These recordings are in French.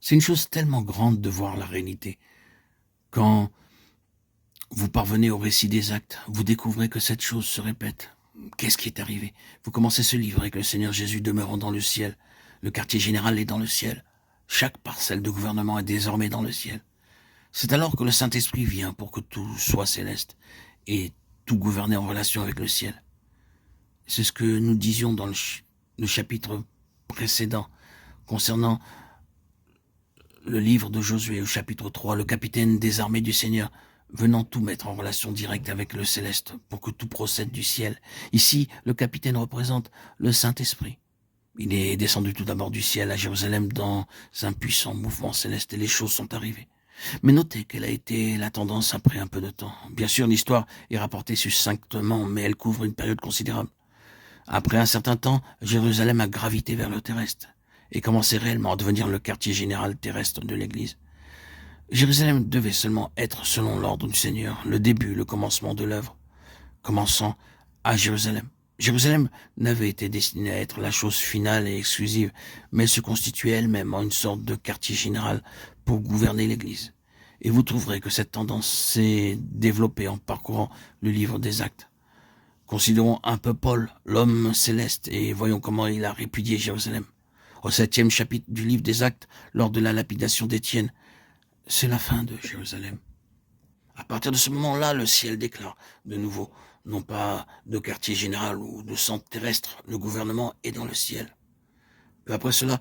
C'est une chose tellement grande de voir la réalité. Quand vous parvenez au récit des actes, vous découvrez que cette chose se répète. Qu'est-ce qui est arrivé? Vous commencez ce livre avec le Seigneur Jésus demeurant dans le ciel. Le quartier général est dans le ciel. Chaque parcelle de gouvernement est désormais dans le ciel. C'est alors que le Saint-Esprit vient pour que tout soit céleste et tout gouverner en relation avec le ciel. C'est ce que nous disions dans le chapitre précédent concernant le livre de Josué au chapitre 3, le capitaine des armées du Seigneur venant tout mettre en relation directe avec le céleste pour que tout procède du ciel. Ici, le capitaine représente le Saint-Esprit. Il est descendu tout d'abord du ciel à Jérusalem dans un puissant mouvement céleste et les choses sont arrivées. Mais notez quelle a été la tendance après un peu de temps. Bien sûr, l'histoire est rapportée succinctement, mais elle couvre une période considérable. Après un certain temps, Jérusalem a gravité vers le terrestre et commençait réellement à devenir le quartier général terrestre de l'Église. Jérusalem devait seulement être, selon l'ordre du Seigneur, le début, le commencement de l'œuvre, commençant à Jérusalem. Jérusalem n'avait été destinée à être la chose finale et exclusive, mais elle se constituait elle-même en une sorte de quartier général pour gouverner l'Église. Et vous trouverez que cette tendance s'est développée en parcourant le livre des Actes. Considérons un peu Paul, l'homme céleste, et voyons comment il a répudié Jérusalem. Au 7e chapitre du livre des Actes, lors de la lapidation d'Étienne, c'est la fin de Jérusalem. À partir de ce moment-là, le ciel déclare de nouveau, non pas de quartier général ou de centre terrestre, le gouvernement est dans le ciel. Peu après cela,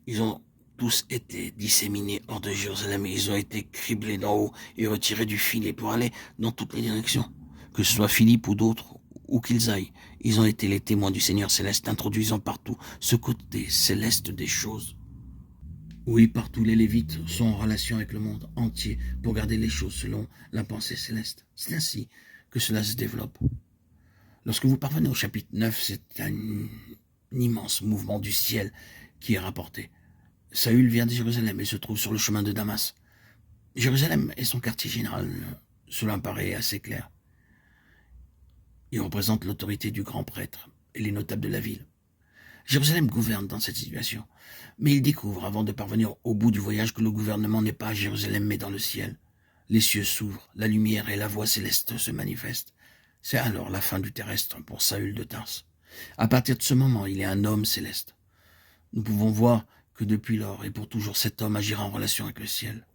ils ont tous été disséminés hors de Jérusalem et ils ont été criblés d'en haut et retirés du filet pour aller dans toutes les directions. Que ce soit Philippe ou d'autres, où qu'ils aillent, ils ont été les témoins du Seigneur céleste, introduisant partout ce côté céleste des choses. Oui, partout les Lévites sont en relation avec le monde entier pour garder les choses selon la pensée céleste. C'est ainsi que cela se développe. Lorsque vous parvenez au chapitre 9, c'est un immense mouvement du ciel qui est rapporté. Saül vient de Jérusalem et se trouve sur le chemin de Damas. Jérusalem est son quartier général, cela paraît assez clair. Il représente l'autorité du grand prêtre et les notables de la ville. Jérusalem gouverne dans cette situation, mais il découvre, avant de parvenir au bout du voyage, que le gouvernement n'est pas à Jérusalem, mais dans le ciel. Les cieux s'ouvrent, la lumière et la voix céleste se manifestent. C'est alors la fin du terrestre pour Saül de Tarse. À partir de ce moment, il est un homme céleste. Nous pouvons voir que depuis lors et pour toujours, cet homme agira en relation avec le ciel.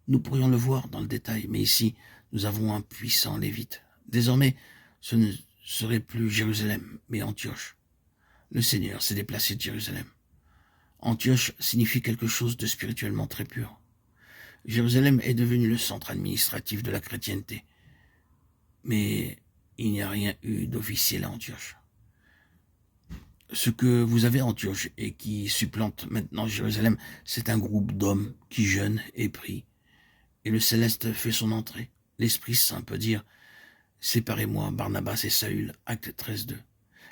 Nous pourrions le voir dans le détail, mais ici, nous avons un puissant Lévite. Désormais, ce ne serait plus Jérusalem, mais Antioche. Le Seigneur s'est déplacé de Jérusalem. Antioche signifie quelque chose de spirituellement très pur. Jérusalem est devenu le centre administratif de la chrétienté. Mais il n'y a rien eu d'officiel à Antioche. Ce que vous avez à Antioche et qui supplante maintenant Jérusalem, c'est un groupe d'hommes qui jeûnent et prient. Et le céleste fait son entrée. L'Esprit Saint peut dire « Séparez-moi, Barnabas et Saül », acte 13:2.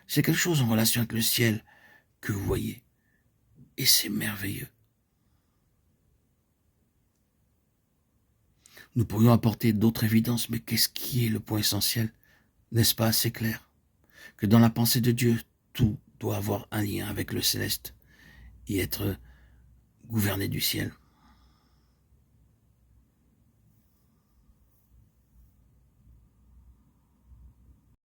C'est quelque chose en relation avec le ciel que vous voyez. Et c'est merveilleux. Nous pourrions apporter d'autres évidences, mais qu'est-ce qui est le point essentiel? N'est-ce pas assez clair? Que dans la pensée de Dieu, tout doit avoir un lien avec le céleste et être gouverné du ciel.